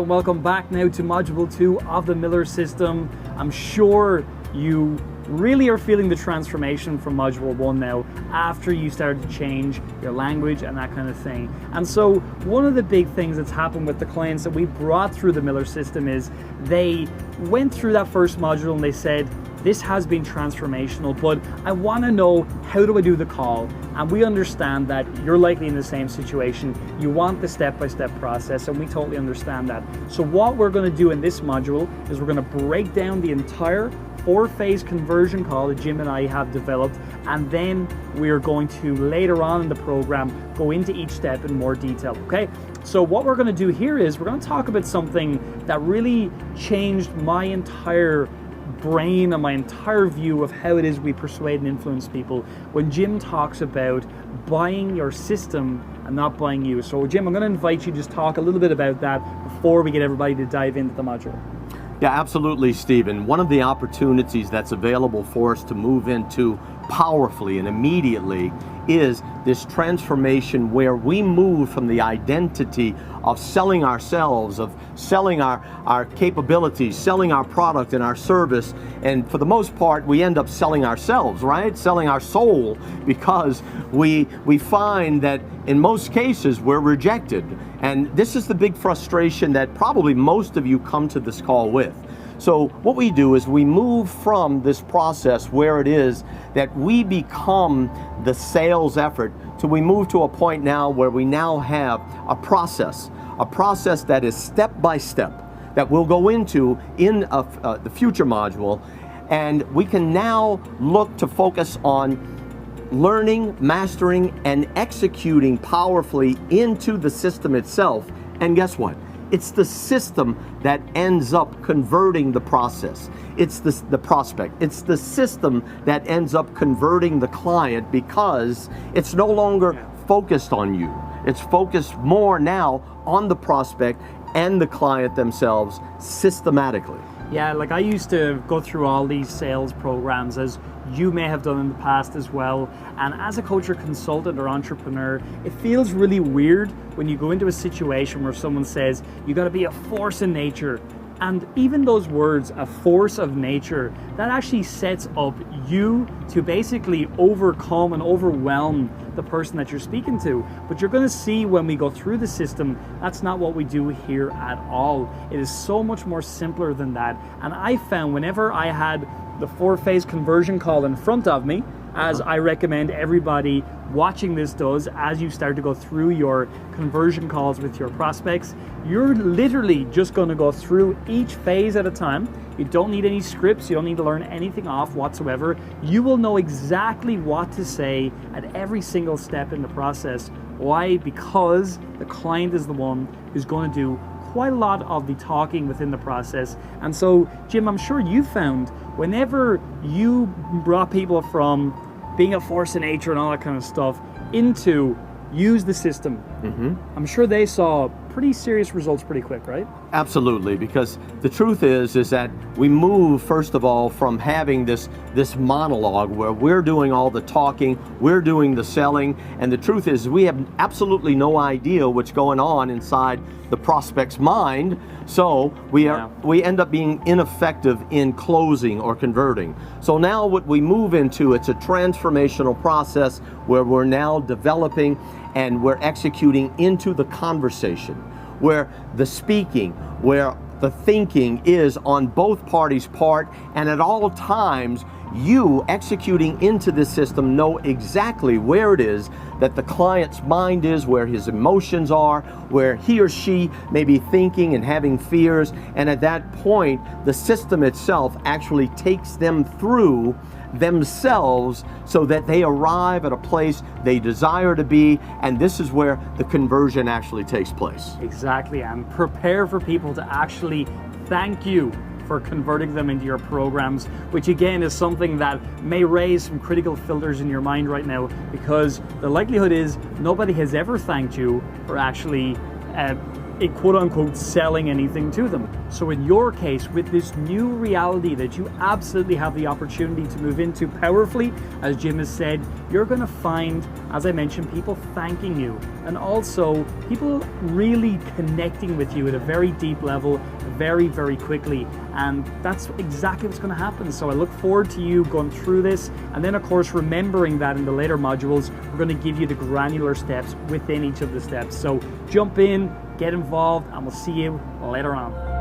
and welcome back now to Module 2 of the Miller System. I'm sure you really are feeling the transformation from Module 1 now after you started to change your language and that kind of thing. And so one of the big things that's happened with the clients that we brought through the Miller System is they went through that first module and they said, this has been transformational, but I want to know, how do I do the call? And we understand that you're likely in the same situation. You want the step-by-step process, and we totally understand that. So what we're going to do in this module is we're going to break down the entire 4-phase conversion call that Jim and I have developed, and then we are going to later on in the program go into each step in more detail, okay? So what we're going to do here is we're going to talk about something that really changed my entire brain and my entire view of how it is we persuade and influence people when Jim talks about buying your system and not buying you. So Jim, I'm going to invite you to just talk a little bit about that before we get everybody to dive into the module. Yeah, absolutely, Stephen. One of the opportunities that's available for us to move into powerfully and immediately is this transformation where we move from the identity of selling ourselves, of selling our capabilities, selling our product and our service, and for the most part we end up selling ourselves, right? Selling our soul, because we find that in most cases we're rejected. And this is the big frustration that probably most of you come to this call with. So what we do is we move from this process where it is that we become the sales effort to we move to a point now where we now have a process that is step by step that we'll go into in the future module, and we can now look to focus on learning, mastering, and executing powerfully into the system itself. And guess what? It's the system that ends up converting the process. It's the prospect. It's the system that ends up converting the client, because it's no longer focused on you. It's focused more now on the prospect and the client themselves systematically. Yeah, like I used to go through all these sales programs, as you may have done in the past as well. And as a coach or consultant or entrepreneur, it feels really weird when you go into a situation where someone says, you got to be a force in nature. And even those words, a force of nature, that actually sets up you to basically overcome and overwhelm the person that you're speaking to. But you're going to see when we go through the system, that's not what we do here at all. It is so much more simpler than that. And I found whenever I had the 4-phase conversion call in front of me, as I recommend everybody watching this does, as you start to go through your conversion calls with your prospects, you're literally just going to go through each phase at a time. You don't need any scripts. You don't need to learn anything off whatsoever. You will know exactly what to say at every single step in the process. Why? Because the client is the one who's going to do quite a lot of the talking within the process. And so, Jim, I'm sure you found whenever you brought people from being a force in nature and all that kind of stuff into use the system, I'm sure they saw pretty serious results pretty quick, right? Absolutely, because the truth is that we move, first of all, from having this monologue where we're doing all the talking, we're doing the selling, and the truth is we have absolutely no idea what's going on inside the prospect's mind, so we end up being ineffective in closing or converting. So now what we move into, it's a transformational process where we're now developing and we're executing into the conversation, where the speaking, where the thinking is on both parties' part, and at all times you executing into this system know exactly where it is that the client's mind is, where his emotions are, where he or she may be thinking and having fears, and at that point the system itself actually takes them through themselves so that they arrive at a place they desire to be, and this is where the conversion actually takes place. Exactly, and prepare for people to actually thank you for converting them into your programs, which again is something that may raise some critical filters in your mind right now, because the likelihood is nobody has ever thanked you for actually quote unquote selling anything to them. So in your case, with this new reality that you absolutely have the opportunity to move into powerfully, as Jim has said, you're going to find, as I mentioned, people thanking you, and also people really connecting with you at a very deep level, very, very quickly. And that's exactly what's going to happen. So I look forward to you going through this, and then of course remembering that in the later modules we're going to give you the granular steps within each of the steps. So jump in, get involved, and we'll see you later on.